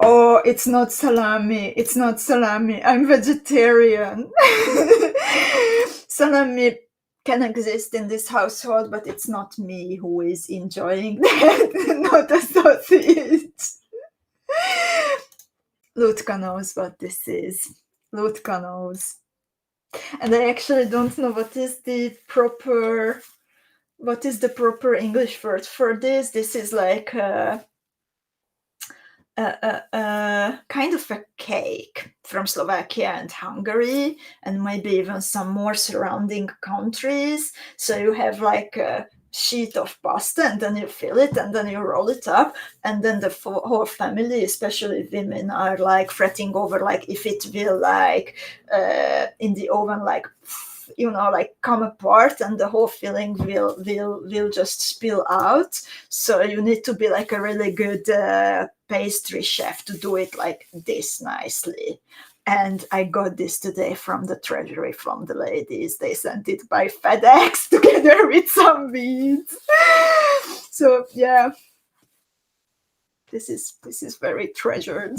Oh, it's not salami. It's not salami. I'm vegetarian. Salami can exist in this household, but it's not me who is enjoying that. Not associates. Lutka knows what this is. Lutka knows. And I actually don't know what is the proper English word for this. This is like a kind of a cake from Slovakia and Hungary, and maybe even some more surrounding countries. So you have like sheet of pasta, and then you fill it, and then you roll it up, and then the whole family, especially women, are like fretting over like if it will like in the oven like like come apart, and the whole filling will just spill out. So you need to be like a really good pastry chef to do it like this nicely. And I got this today from the Treasury, from the ladies. They sent it by FedEx together with some beads. So yeah, this is very treasured.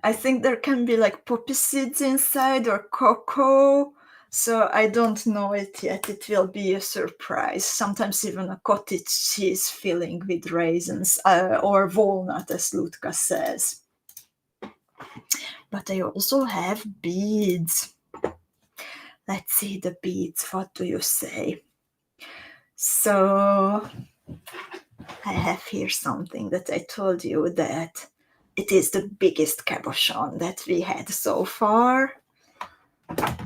I think there can be like poppy seeds inside or cocoa. So I don't know it yet. It will be a surprise. Sometimes even a cottage cheese filling with raisins or walnut, as Lutka says. But I also have beads. Let's see the beads. What do you say? So I have here something that I told you that it is the biggest cabochon that we had so far,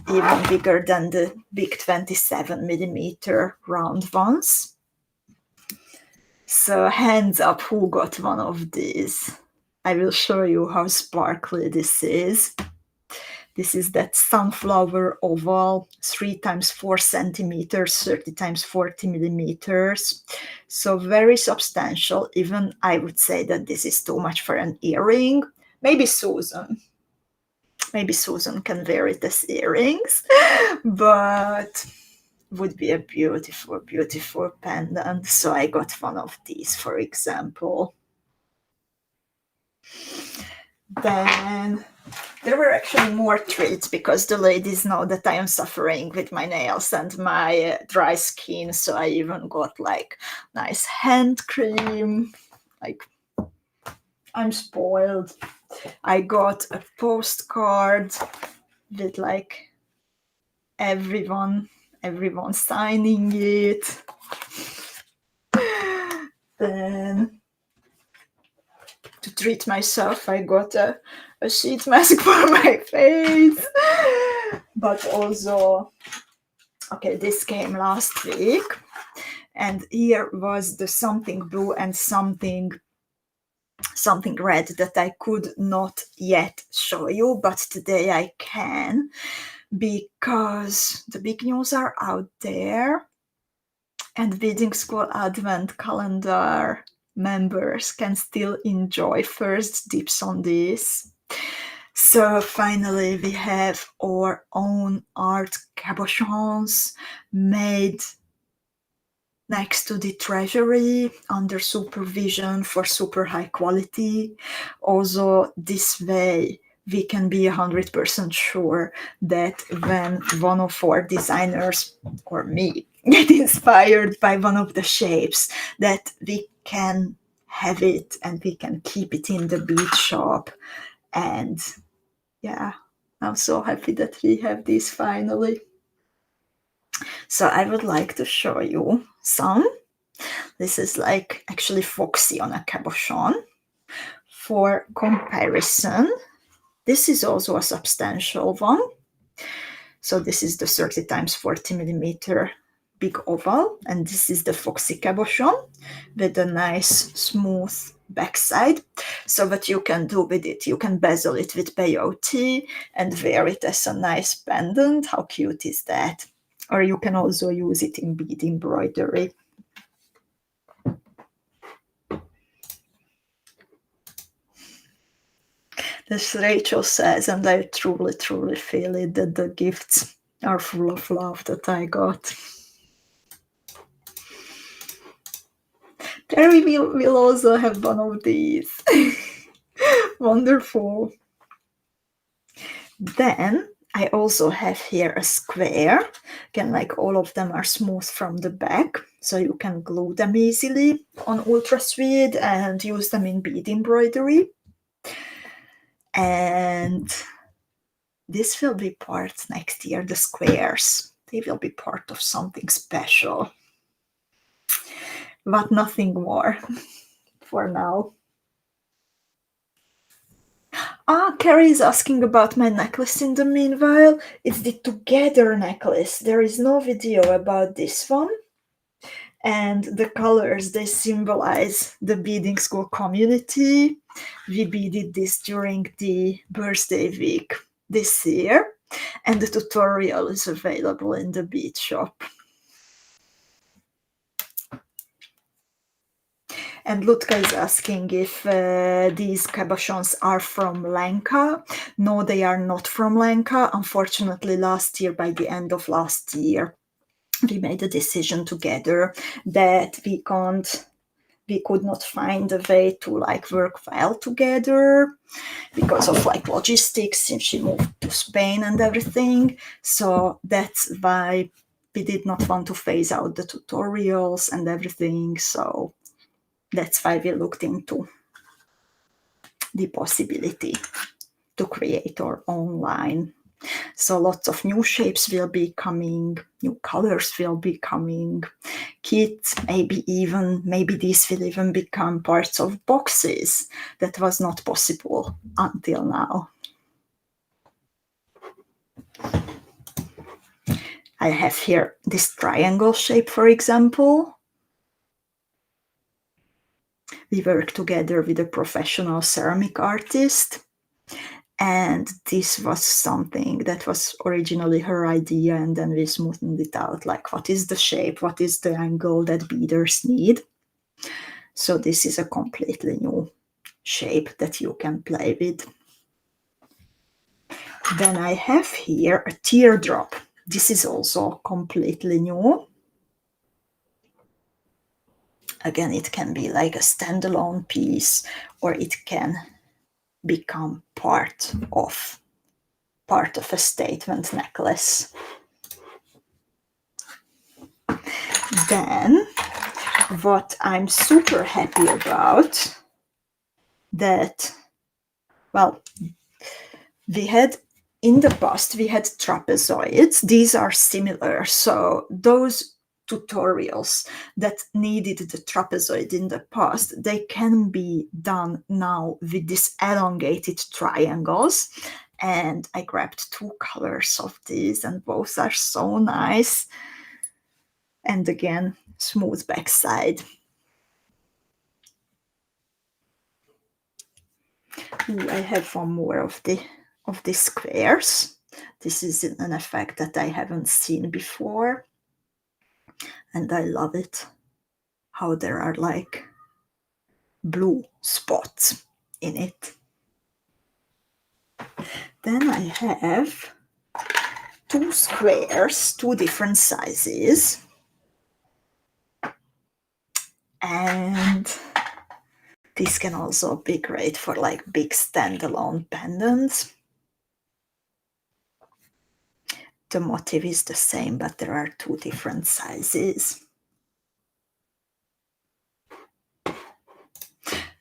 even bigger than the big 27 millimeter round ones. So hands up, who got one of these? I will show you how sparkly this is. This is that sunflower oval, 3 times 4 centimeters, 30 times 40 millimeters. So very substantial. Even I would say that this is too much for an earring. Maybe Susan can wear it as earrings, but would be a beautiful, beautiful pendant. So I got one of these, for example. Then there were actually more treats because the ladies know that I am suffering with my nails and my dry skin. So I even got like nice hand cream. Like, I'm spoiled. I got a postcard with like everyone signing it. Then to treat myself, I got a sheet mask for my face. But also, okay, this came last week, and here was the something blue and something red that I could not yet show you, but today I can, because the big news are out there, and Beading School Advent Calendar members can still enjoy first dips on this. So finally we have our own art cabochons made next to the Treasury under supervision for super high quality. Also, this way we can be 100% sure that when one of our designers or me get inspired by one of the shapes, that we can have it and we can keep it in the bead shop. And yeah, I'm so happy that we have this finally. So I would like to show you some. This is like actually Foxy on a cabochon. For comparison, this is also a substantial one. So this is the 30 times 40 millimeter big oval, and this is the Foxy cabochon with a nice smooth backside. So what you can do with it, you can bezel it with peyote and wear it as a nice pendant. How cute is that? Or you can also use it in bead embroidery. As Rachel says, and I truly, truly feel it, that the gifts are full of love that I got. Terry will also have one of these. Wonderful. Then I also have here a square. Again, like all of them are smooth from the back, so you can glue them easily on Ultra Sweet and use them in bead embroidery. And this will be part next year, the squares. They will be part of something special. But nothing more for now. Carrie is asking about my necklace in the meanwhile. It's the Together necklace. There is no video about this one. And the colors, they symbolize the beading school community. We beaded this during the birthday week this year, and the tutorial is available in the bead shop. And Lutka is asking if these cabochons are from Lenka. No, they are not from Lenka. Unfortunately, last year, by the end of last year, we made a decision together that we could not find a way to like work well together because of like logistics since she moved to Spain and everything. So that's why we did not want to phase out the tutorials and everything. So that's why we looked into the possibility to create our own line. So lots of new shapes will be coming, new colors will be coming, kits, maybe these will even become parts of boxes. That was not possible until now. I have here this triangle shape, for example. We work together with a professional ceramic artist. And this was something that was originally her idea, and then we smoothed it out, like what is the shape, what is the angle that beaders need. So this is a completely new shape that you can play with. Then I have here a teardrop. This is also completely new. Again, it can be like a standalone piece, or it can become part of a statement necklace. Then what I'm super happy about, that, well, we had in the past, we had trapezoids. These are similar. So those tutorials that needed the trapezoid in the past, they can be done now with these elongated triangles. And I grabbed 2 colors of these, and both are so nice. And again, smooth backside. Ooh, I have one more of the squares. This is an effect that I haven't seen before, and I love it, how there are like blue spots in it. Then I have 2 squares, 2 different sizes, and this can also be great for like big standalone pendants. The motif is the same, but there are 2 different sizes.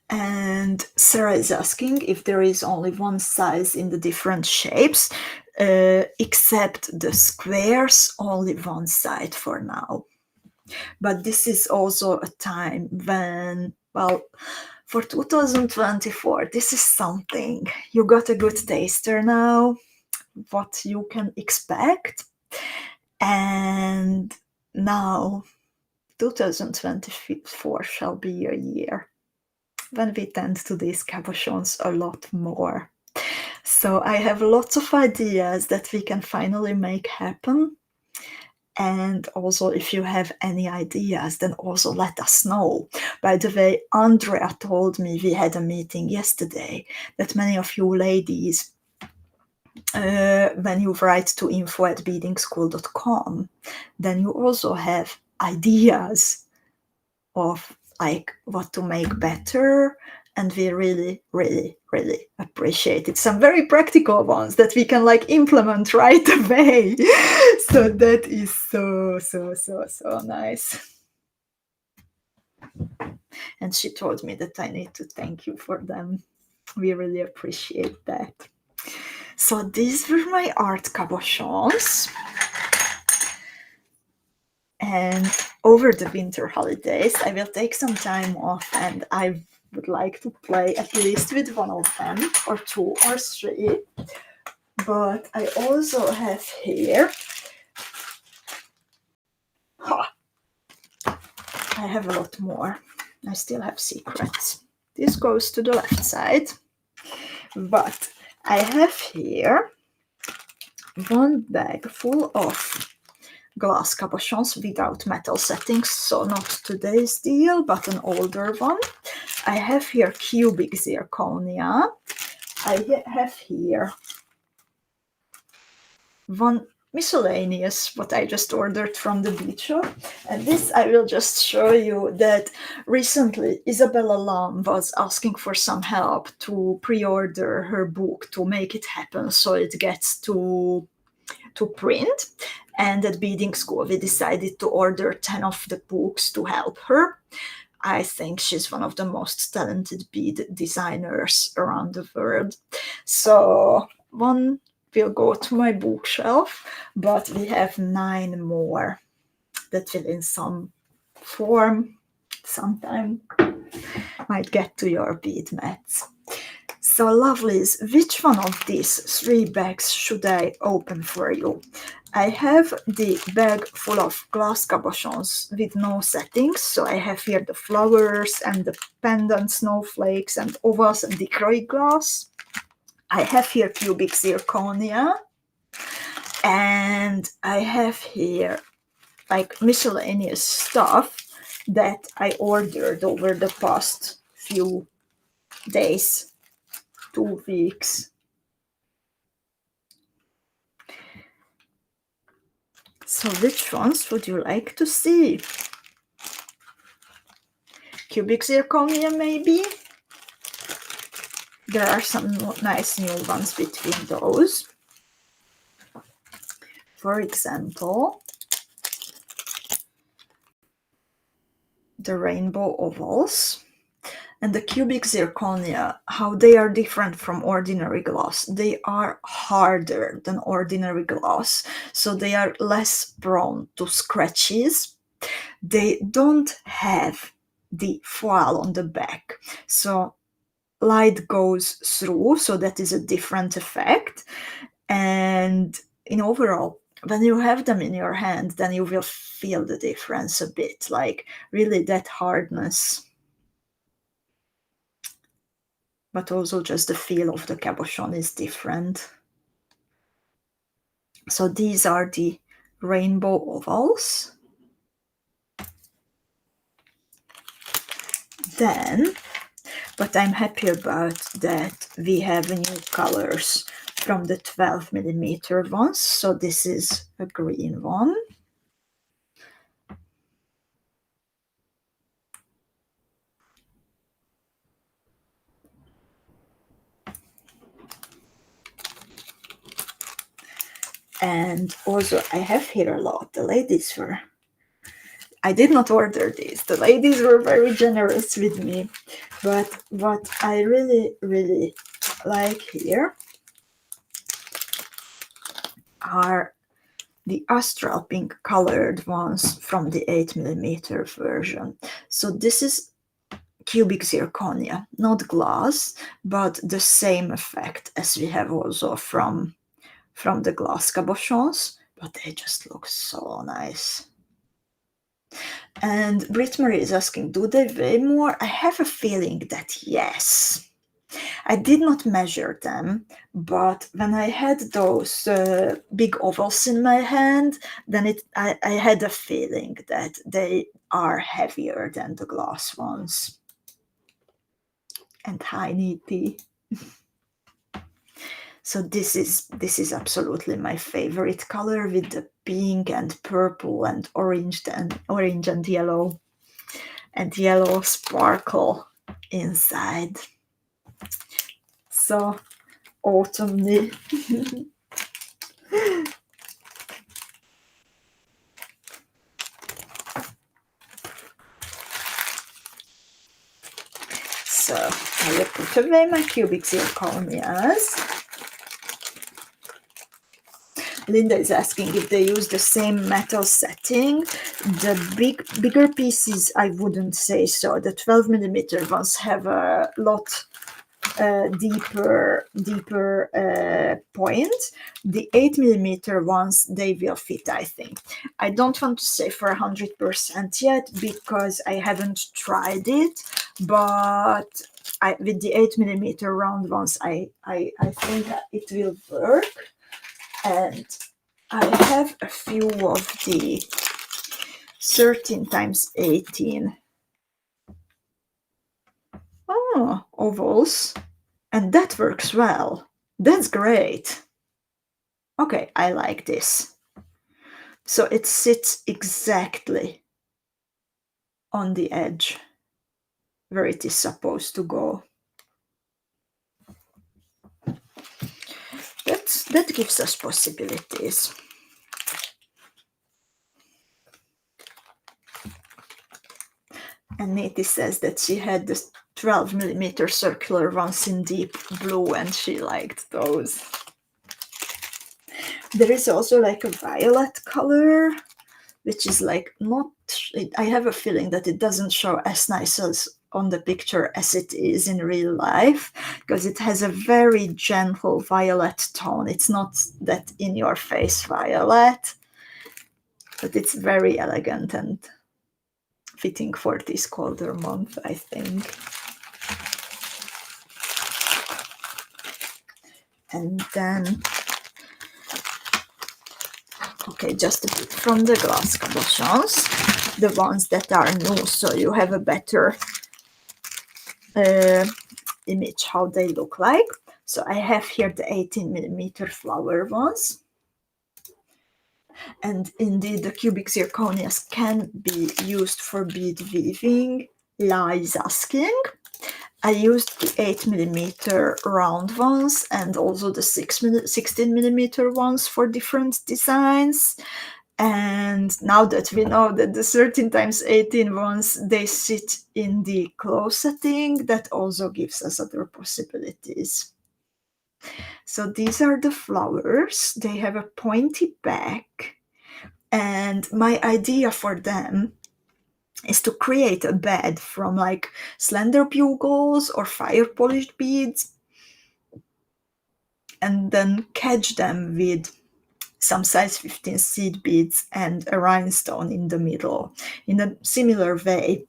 And Sarah is asking if there is only one size in the different shapes, except the squares, only one side for now. But this is also a time when, well, for 2024, this is something. You got a good taster now, what you can expect. And now 2024 shall be a year when we tend to these cabochons a lot more. So I have lots of ideas that we can finally make happen. And also, if you have any ideas, then also let us know. By the way, Andrea told me, we had a meeting yesterday, that many of you ladies, when you write to info@beadingschool.com, then you also have ideas of like what to make better, and we really, really, really appreciate it. Some very practical ones that we can like implement right away. So that is so nice. And she told me that I need to thank you for them. We really appreciate that. So these were my art cabochons. And over the winter holidays, I will take some time off, and I would like to play at least with one of them, or two or three. But I also have here, I have a lot more. I still have secrets. This goes to the left side. But I have here one bag full of glass cabochons without metal settings, so not today's deal, but an older one. I have here cubic zirconia. I have here one miscellaneous, what I just ordered from the bead shop. And this I will just show you that recently Isabella Lam was asking for some help to pre-order her book to make it happen so it gets to print. And at beading school we decided to order 10 of the books to help her. I think she's one of the most talented bead designers around the world. So one will go to my bookshelf, but we have 9 more that will in some form sometime might get to your bead mats. So lovelies, which one of these 3 bags should I open for you? I have the bag full of glass cabochons with no settings. So I have here the flowers and the pendant snowflakes and ovals and decoy glass. I have here cubic zirconia. And I have here like miscellaneous stuff that I ordered over the past few days, 2 weeks. So which ones would you like to see? Cubic zirconia maybe? There are some nice new ones between those. For example, the rainbow ovals. And the cubic zirconia, how they are different from ordinary glass. They are harder than ordinary glass, so they are less prone to scratches. They don't have the foil on the back, so light goes through, so that is a different effect. And in overall, when you have them in your hand, then you will feel the difference a bit, like really that hardness, but also just the feel of the cabochon is different. So these are the rainbow ovals. Then, what I'm happy about that we have new colors from the 12mm ones. So this is a green one. And also I have here a lot. The ladies were, I did not order these. The ladies were very generous with me. But what I really, really like here are the astral pink colored ones from the 8mm version. So this is cubic zirconia, not glass, but the same effect as we have also from the glass cabochons, but they just look so nice. And Brit Marie is asking, do they weigh more? I have a feeling that yes. I did not measure them, but when I had those big ovals in my hand, then I had a feeling that they are heavier than the glass ones. And hi, Niti. So this is absolutely my favorite color, with the pink and purple and orange and yellow sparkle inside. So autumny. So I will put away my cubic zirconias. Linda is asking if they use the same metal setting. The bigger pieces, I wouldn't say so. The 12 millimeter ones have a lot deeper point. The 8 millimeter ones, they will fit, I think. I don't want to say for 100% yet because I haven't tried it, but with the 8 millimeter round ones, I think it will work. And I have a few of the 13x18 ovals, and that works well. That's great. Okay, I like this. So it sits exactly on the edge where it is supposed to go. That gives us possibilities. And Nati says that she had the 12 millimeter circular ones in deep blue and she liked those. There is also like a violet color, which is like not, I have a feeling that it doesn't show as nice as on the picture as it is in real life, because it has a very gentle violet tone. It's not that in your face violet, but it's very elegant and fitting for this colder month, I think. And then, okay, just a bit from the glass cabochons, the ones that are new, so you have a better image how they look like. So I have here the 18 millimeter flower ones. And indeed, the cubic zirconias can be used for bead weaving. La is asking. I used the 8 millimeter round ones and also the 16 millimeter ones for different designs. And now that we know that the 13x18 ones, they sit in the close setting, that also gives us other possibilities. So these are the flowers. They have a pointy back. And my idea for them is to create a bed from like slender bugles or fire polished beads and then catch them with some size 15 seed beads and a rhinestone in the middle. In a similar way,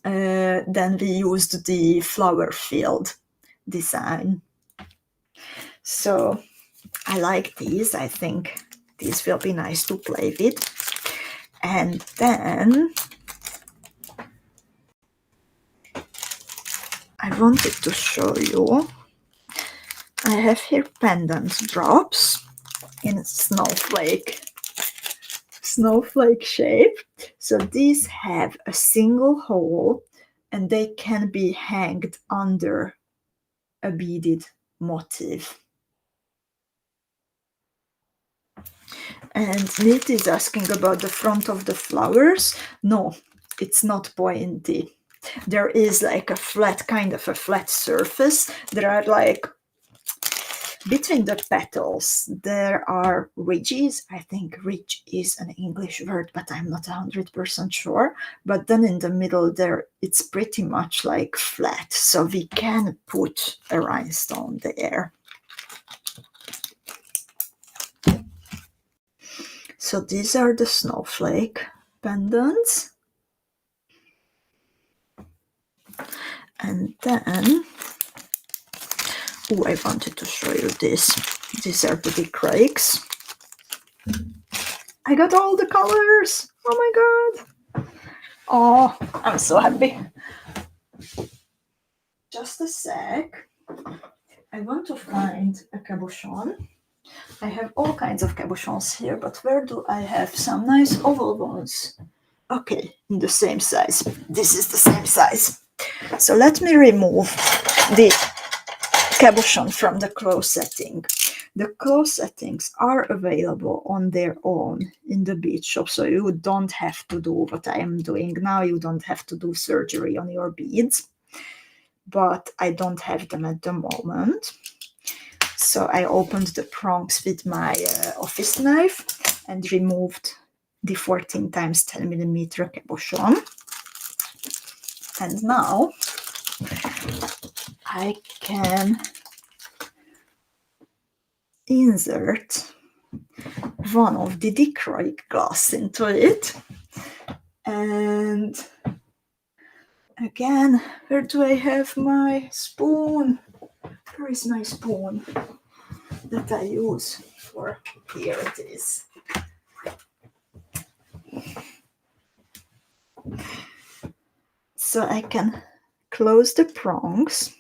then we used the flower field design. So I like these. I think these will be nice to play with. And then I wanted to show you, I have here pendant drops in snowflake shape. So these have a single hole and they can be hanged under a beaded motif. And Nate is asking about the front of the flowers. No, it's not pointy. There is like a flat, kind of a flat surface. There are like, between the petals, there are ridges. I think ridge is an English word, but I'm not 100% sure. But then in the middle there, it's pretty much like flat. So we can put a rhinestone there. So these are the snowflake pendants. And then, oh, I wanted to show you this. These are the big rakes. I got all the colors. Oh my god. Oh, I'm so happy. Just a sec. I want to find a cabochon. I have all kinds of cabochons here, but where do I have some nice oval ones? Okay, in the same size. This is the same size. So let me remove the cabochon from the close setting. The close settings are available on their own in the bead shop, so you don't have to do what I am doing now. You don't have to do surgery on your beads, but I don't have them at the moment. So I opened the prongs with my office knife and removed the 14 times 10 millimeter cabochon. And now I can insert one of the dichroic glass into it. And again, where do I have my spoon? Where is my spoon that I use for? Here it is. So I can close the prongs.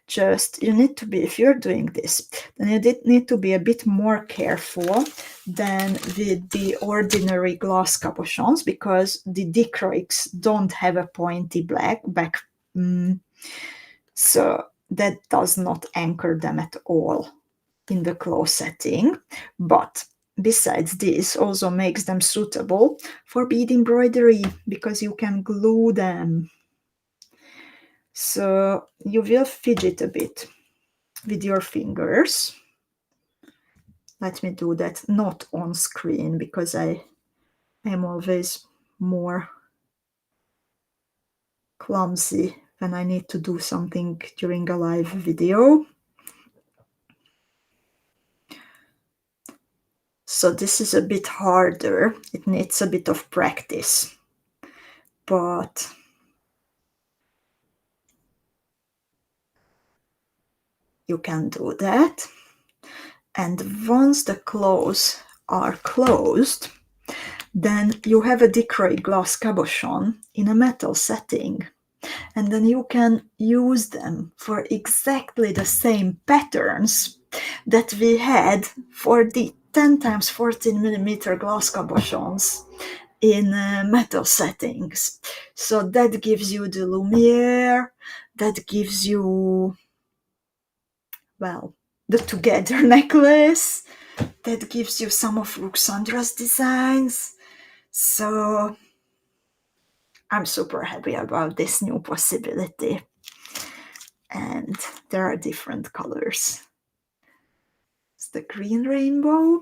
Just, you need to be, if you're doing this, then you need to be a bit more careful than with the ordinary glass cabochons, because the dichroics don't have a pointy back, so that does not anchor them at all in the close setting. But besides this, also makes them suitable for bead embroidery, because you can glue them. So you will fidget a bit with your fingers. Let me do that not on screen, because I am always more clumsy when I need to do something during a live video. So this is a bit harder. It needs a bit of practice, but you can do that. And once the claws are closed, then you have a dichroic glass cabochon in a metal setting. And then you can use them for exactly the same patterns that we had for the 10 times 14 millimeter glass cabochons in metal settings. So that gives you the lumiere, that gives you, well, the together necklace, that gives you some of Ruxandra's designs. So I'm super happy about this new possibility. And there are different colors. It's the green rainbow.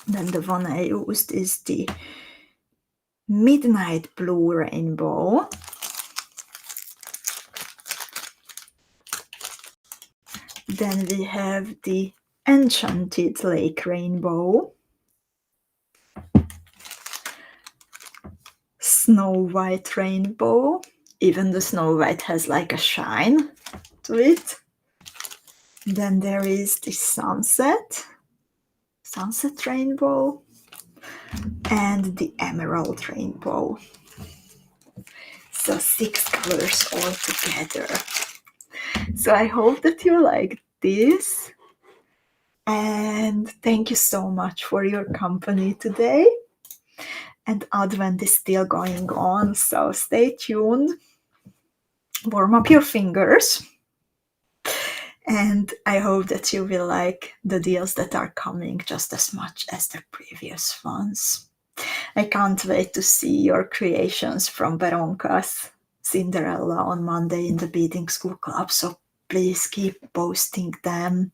Then the one I used is the midnight blue rainbow. Then we have the enchanted lake rainbow. Snow white rainbow. Even the Snow White has like a shine to it. Then there is the sunset rainbow, and the emerald rainbow. So 6 colors all together. So I hope that you like this. And thank you so much for your company today. And Advent is still going on, so stay tuned. Warm up your fingers. And I hope that you will like the deals that are coming just as much as the previous ones. I can't wait to see your creations from Veronka's Cinderella on Monday in the Beading School Club, so please keep posting them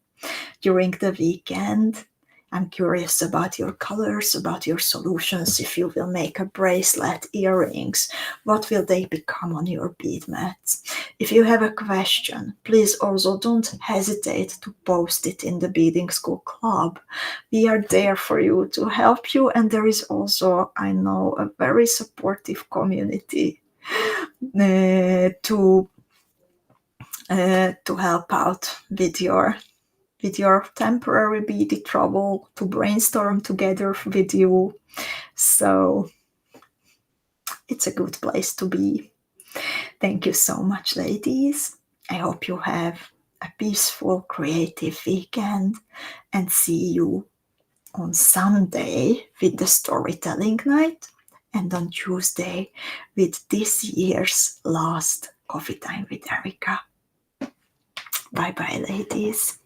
during the weekend. I'm curious about your colors, about your solutions, if you will make a bracelet, earrings, what will they become on your bead mats? If you have a question, please also don't hesitate to post it in the Beading School Club. We are there for you to help you, and there is also, I know, a very supportive community to help out with your temporary beady trouble, to brainstorm together with you. So it's a good place to be. Thank you so much, ladies. I hope you have a peaceful, creative weekend, and see you on Sunday with the storytelling night, and on Tuesday with this year's last coffee time with Erika. Bye bye, ladies.